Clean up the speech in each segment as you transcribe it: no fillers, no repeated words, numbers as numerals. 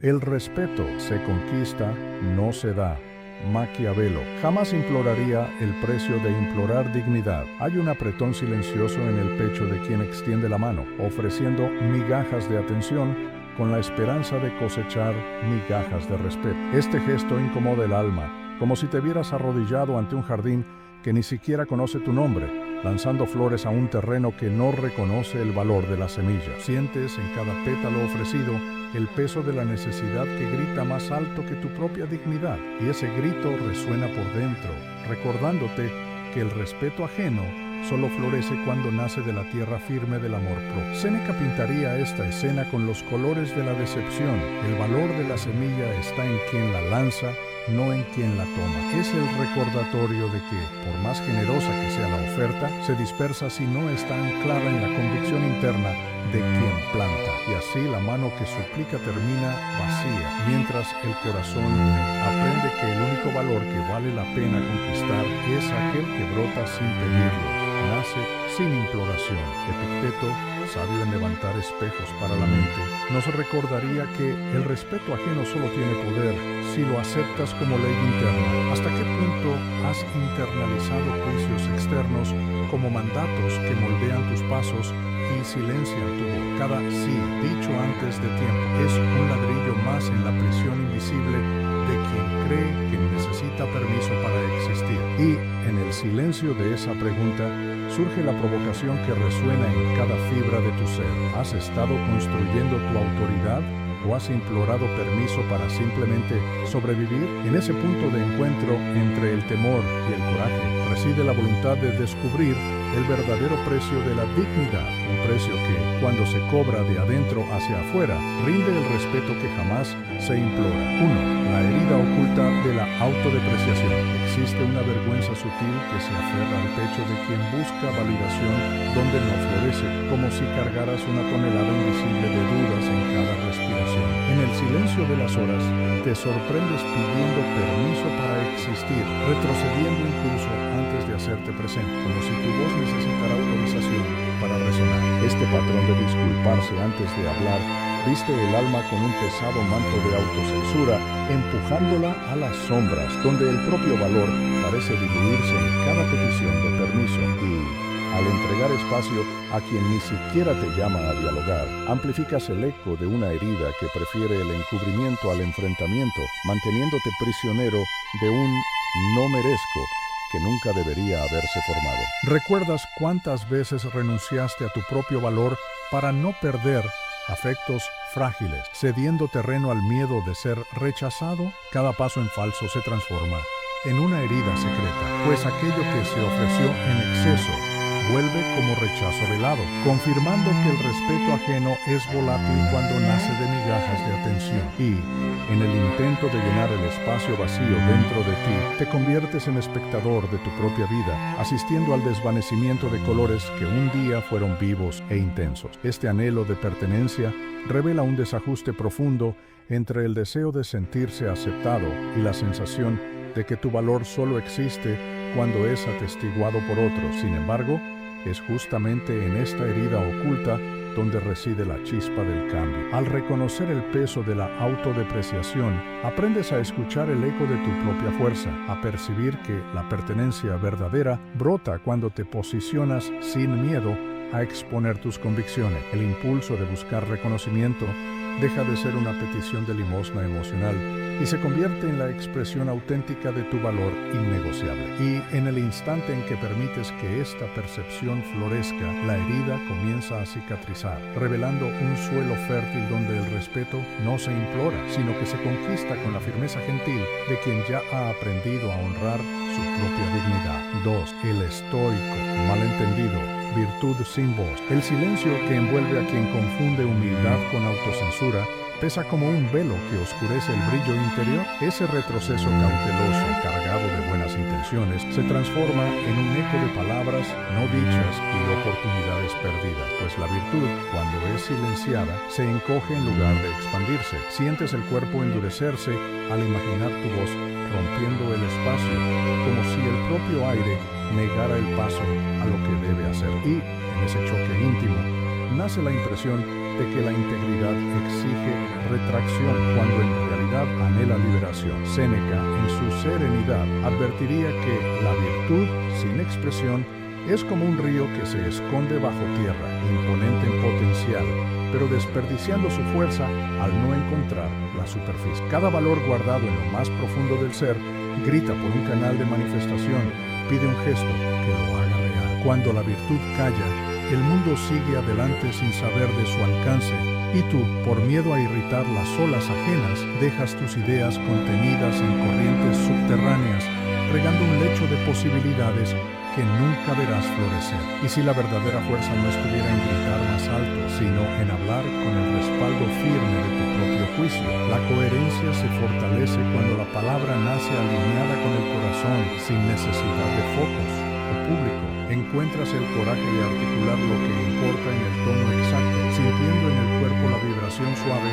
El respeto se conquista, no se da. Maquiavelo jamás imploraría el precio de implorar dignidad. Hay un apretón silencioso en el pecho de quien extiende la mano, ofreciendo migajas de atención con la esperanza de cosechar migajas de respeto. Este gesto incomoda el alma, como si te vieras arrodillado ante un jardín que ni siquiera conoce tu nombre, lanzando flores a un terreno que no reconoce el valor de la semilla. Sientes en cada pétalo ofrecido el peso de la necesidad que grita más alto que tu propia dignidad, y ese grito resuena por dentro, recordándote que el respeto ajeno solo florece cuando nace de la tierra firme del amor propio. Séneca pintaría esta escena con los colores de la decepción. El valor de la semilla está en quien la lanza, no en quien la toma. Es el recordatorio de que, por más generosa que sea la oferta, se dispersa si no está anclada en la convicción interna de quien planta. Y así la mano que suplica termina vacía, mientras el corazón aprende que el único valor que vale la pena conquistar es aquel que brota sin pedirlo, nace sin imploración. Epicteto, sabio en levantar espejos para la mente, nos recordaría que el respeto ajeno solo tiene poder si lo aceptas como ley interna. ¿Hasta qué punto has internalizado juicios externos como mandatos que moldean tus pasos y silencian tu voz? Cada sí dicho antes de tiempo es un ladrillo más en la prisión invisible de quien cree que necesita permiso para existir. Y en el silencio de esa pregunta surge la provocación que resuena en cada fibra de tu ser. ¿Has estado construyendo tu autoridad o has implorado permiso para simplemente sobrevivir? En ese punto de encuentro entre el temor y el coraje reside la voluntad de descubrir el verdadero precio de la dignidad, un precio que, cuando se cobra de adentro hacia afuera, rinde el respeto que jamás se implora. 1. La herida oculta de la autodepreciación. Existe una vergüenza sutil que se aferra al pecho de quien busca validación donde no florece, como si cargaras una tonelada invisible de dudas en cada respiración. En el silencio de las horas, te sorprendes pidiendo permiso para existir, retrocediendo incluso antes de hacerte presente, como si tu voz necesitara autorización para resonar. Este patrón de disculparse antes de hablar viste el alma con un pesado manto de autocensura, empujándola a las sombras, donde el propio valor parece diluirse en cada petición de permiso y, al entregar espacio a quien ni siquiera te llama a dialogar, amplificas el eco de una herida que prefiere el encubrimiento al enfrentamiento, manteniéndote prisionero de un no merezco que nunca debería haberse formado. ¿Recuerdas cuántas veces renunciaste a tu propio valor para no perder afectos frágiles, cediendo terreno al miedo de ser rechazado? Cada paso en falso se transforma en una herida secreta, pues aquello que se ofreció en exceso vuelve como rechazo velado, confirmando que el respeto ajeno es volátil cuando nace de migajas de atención. Y, en el intento de llenar el espacio vacío dentro de ti, te conviertes en espectador de tu propia vida, asistiendo al desvanecimiento de colores que un día fueron vivos e intensos. Este anhelo de pertenencia revela un desajuste profundo entre el deseo de sentirse aceptado y la sensación de que tu valor solo existe cuando es atestiguado por otros. Sin embargo, es justamente en esta herida oculta donde reside la chispa del cambio. Al reconocer el peso de la autodepreciación, aprendes a escuchar el eco de tu propia fuerza, a percibir que la pertenencia verdadera brota cuando te posicionas sin miedo a exponer tus convicciones. El impulso de buscar reconocimiento deja de ser una petición de limosna emocional y se convierte en la expresión auténtica de tu valor innegociable. Y en el instante en que permites que esta percepción florezca, la herida comienza a cicatrizar, revelando un suelo fértil donde el respeto no se implora, sino que se conquista con la firmeza gentil de quien ya ha aprendido a honrar su propia dignidad. 2. El estoico, malentendido, virtud sin voz. El silencio que envuelve a quien confunde humildad con autocensura pesa como un velo que oscurece el brillo interior. Ese retroceso cauteloso, cargado de buenas intenciones, se transforma en un eco de palabras no dichas y oportunidades perdidas, pues la virtud, cuando es silenciada, se encoge en lugar de expandirse. Sientes el cuerpo endurecerse al imaginar tu voz rompiendo el espacio, como si el propio aire negara el paso a lo que debe hacer. Y, en ese choque íntimo, nace la impresión de que la integridad exige retracción cuando en realidad anhela liberación. Séneca, en su Serenidad, advertiría que la virtud sin expresión es como un río que se esconde bajo tierra, imponente en potencial, pero desperdiciando su fuerza al no encontrar la superficie. Cada valor guardado en lo más profundo del ser grita por un canal de manifestación, pide un gesto que lo haga real. Cuando la virtud calla, el mundo sigue adelante sin saber de su alcance, y tú, por miedo a irritar las olas ajenas, dejas tus ideas contenidas en corrientes subterráneas, regando un lecho de posibilidades que nunca verás florecer. Y si la verdadera fuerza no estuviera en gritar más alto, sino en hablar con el respaldo firme de tu propio juicio, la coherencia se fortalece cuando la palabra nace alineada con el corazón, sin necesidad de focos o público. Encuentras el coraje de articular lo que importa en el tono exacto, sintiendo en el cuerpo la vibración suave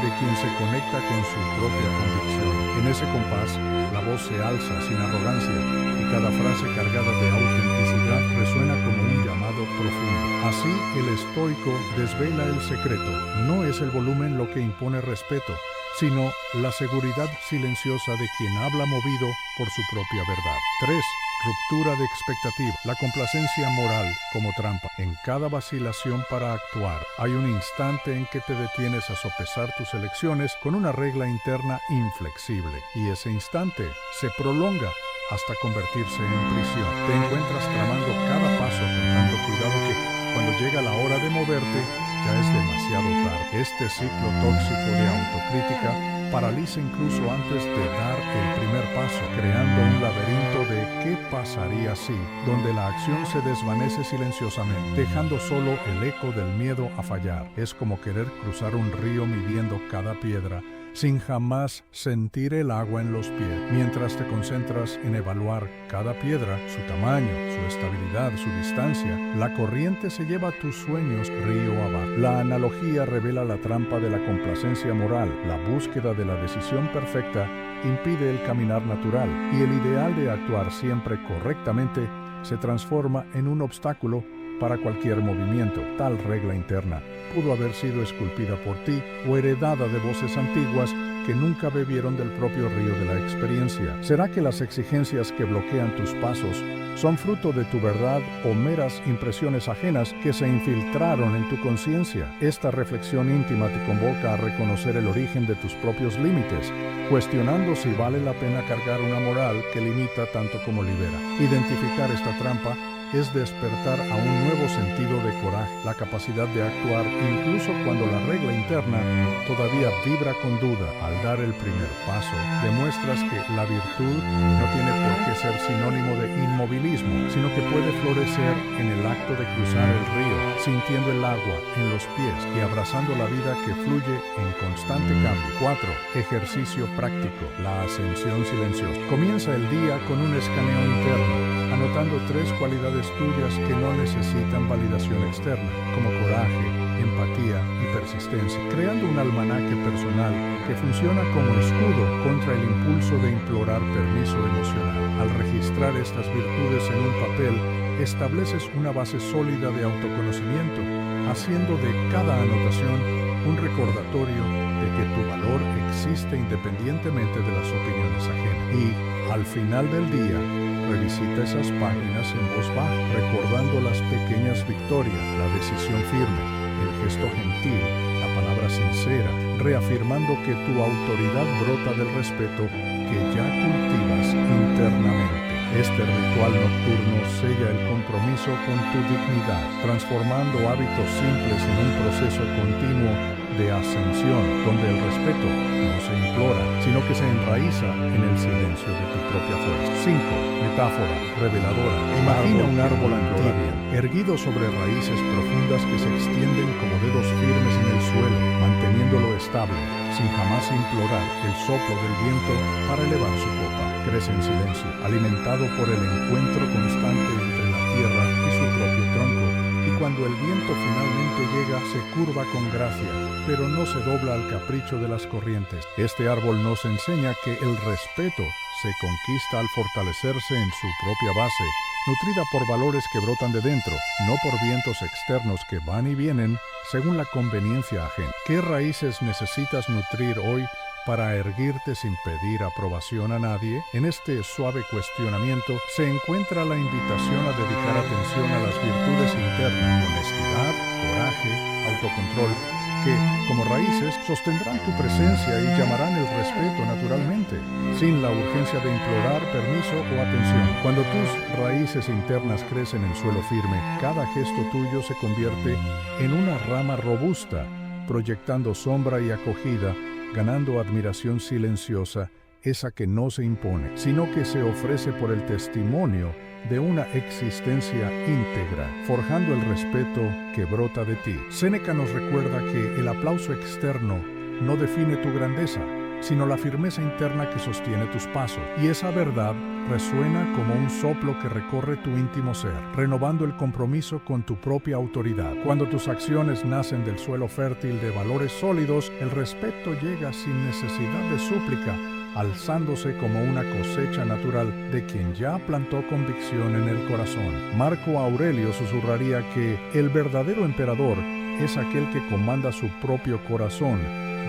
de quien se conecta con su propia convicción. En ese compás, la voz se alza sin arrogancia y cada frase cargada de autenticidad resuena como un llamado profundo. Así, el estoico desvela el secreto. No es el volumen lo que impone respeto, sino la seguridad silenciosa de quien habla movido por su propia verdad. 3. Ruptura de expectativa. La complacencia moral como trampa. En cada vacilación para actuar, hay un instante en que te detienes a sopesar tus elecciones con una regla interna inflexible. Y ese instante se prolonga hasta convertirse en prisión. Te encuentras tramando cada paso con tanto cuidado que, cuando llega la hora de moverte, ya es demasiado tarde. Este ciclo tóxico de autocrítica paraliza incluso antes de dar el primer paso, creando un laberinto de ¿qué pasaría si?, donde la acción se desvanece silenciosamente, dejando solo el eco del miedo a fallar. Es como querer cruzar un río midiendo cada piedra, sin jamás sentir el agua en los pies. Mientras te concentras en evaluar cada piedra, su tamaño, su estabilidad, su distancia, la corriente se lleva tus sueños río abajo. La analogía revela la trampa de la complacencia moral. La búsqueda de la decisión perfecta impide el caminar natural, y el ideal de actuar siempre correctamente se transforma en un obstáculo para cualquier movimiento. Tal regla interna pudo haber sido esculpida por ti o heredada de voces antiguas que nunca bebieron del propio río de la experiencia. ¿Será que las exigencias que bloquean tus pasos son fruto de tu verdad o meras impresiones ajenas que se infiltraron en tu conciencia? Esta reflexión íntima te convoca a reconocer el origen de tus propios límites, cuestionando si vale la pena cargar una moral que limita tanto como libera. Identificar esta trampa es despertar a un nuevo sentido de coraje, la capacidad de actuar incluso cuando la regla interna todavía vibra con duda. Al dar el primer paso, demuestras que la virtud no tiene por qué ser sinónimo de inmovilismo, sino que puede florecer en el acto de cruzar el río, sintiendo el agua en los pies y abrazando la vida que fluye en constante cambio. 4. Ejercicio práctico, la ascensión silenciosa. Comienza el día con un escaneo interno, anotando 3 cualidades tuyas que no necesitan validación externa, como coraje, empatía y persistencia, creando un almanaque personal que funciona como escudo contra el impulso de implorar permiso emocional. Al registrar estas virtudes en un papel, estableces una base sólida de autoconocimiento, haciendo de cada anotación un recordatorio de que tu valor existe independientemente de las opiniones ajenas. Y, al final del día, revisita esas páginas en voz baja, recordando las pequeñas victorias, la decisión firme, el gesto gentil, la palabra sincera, reafirmando que tu autoridad brota del respeto que ya cultivas internamente. Este ritual nocturno sella el compromiso con tu dignidad, transformando hábitos simples en un proceso continuo de ascensión, donde el respeto no se implora, sino que se enraiza en el silencio de tu propia fuerza. 5. Metáfora reveladora. Imagina un árbol antiguo, erguido sobre raíces profundas que se extienden como dedos firmes en el suelo, manteniéndolo estable, sin jamás implorar el soplo del viento para elevar su copa. Crece en silencio, alimentado por el encuentro constante entre la tierra y su propio tronco. Y cuando el viento finalmente llega, se curva con gracia, pero no se dobla al capricho de las corrientes. Este árbol nos enseña que el respeto se conquista al fortalecerse en su propia base, nutrida por valores que brotan de dentro, no por vientos externos que van y vienen según la conveniencia ajena. ¿Qué raíces necesitas nutrir hoy para erguirte sin pedir aprobación a nadie? En este suave cuestionamiento se encuentra la invitación a dedicar atención a las virtudes internas, honestidad, coraje, autocontrol, que, como raíces, sostendrán tu presencia y llamarán el respeto naturalmente, sin la urgencia de implorar permiso o atención. Cuando tus raíces internas crecen en suelo firme, cada gesto tuyo se convierte en una rama robusta, proyectando sombra y acogida, ganando admiración silenciosa, esa que no se impone, sino que se ofrece por el testimonio de una existencia íntegra, forjando el respeto que brota de ti. Séneca nos recuerda que el aplauso externo no define tu grandeza, sino la firmeza interna que sostiene tus pasos. Y esa verdad resuena como un soplo que recorre tu íntimo ser, renovando el compromiso con tu propia autoridad. Cuando tus acciones nacen del suelo fértil de valores sólidos, el respeto llega sin necesidad de súplica, alzándose como una cosecha natural de quien ya plantó convicción en el corazón. Marco Aurelio susurraría que el verdadero emperador es aquel que comanda su propio corazón,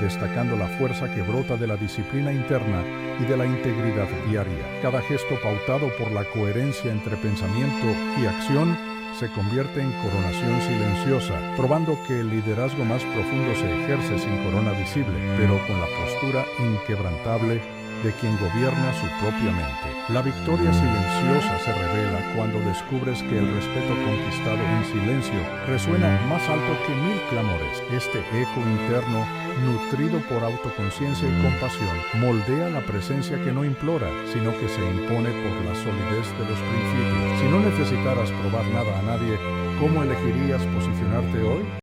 destacando la fuerza que brota de la disciplina interna y de la integridad diaria. Cada gesto pautado por la coherencia entre pensamiento y acción se convierte en coronación silenciosa, probando que el liderazgo más profundo se ejerce sin corona visible, pero con la postura inquebrantable de quien gobierna su propia mente. La victoria silenciosa se revela cuando descubres que el respeto conquistado en silencio resuena más alto que 1000 clamores. Este eco interno, nutrido por autoconciencia y compasión, moldea la presencia que no implora, sino que se impone por la solidez de los principios. Si no necesitaras probar nada a nadie, ¿cómo elegirías posicionarte hoy?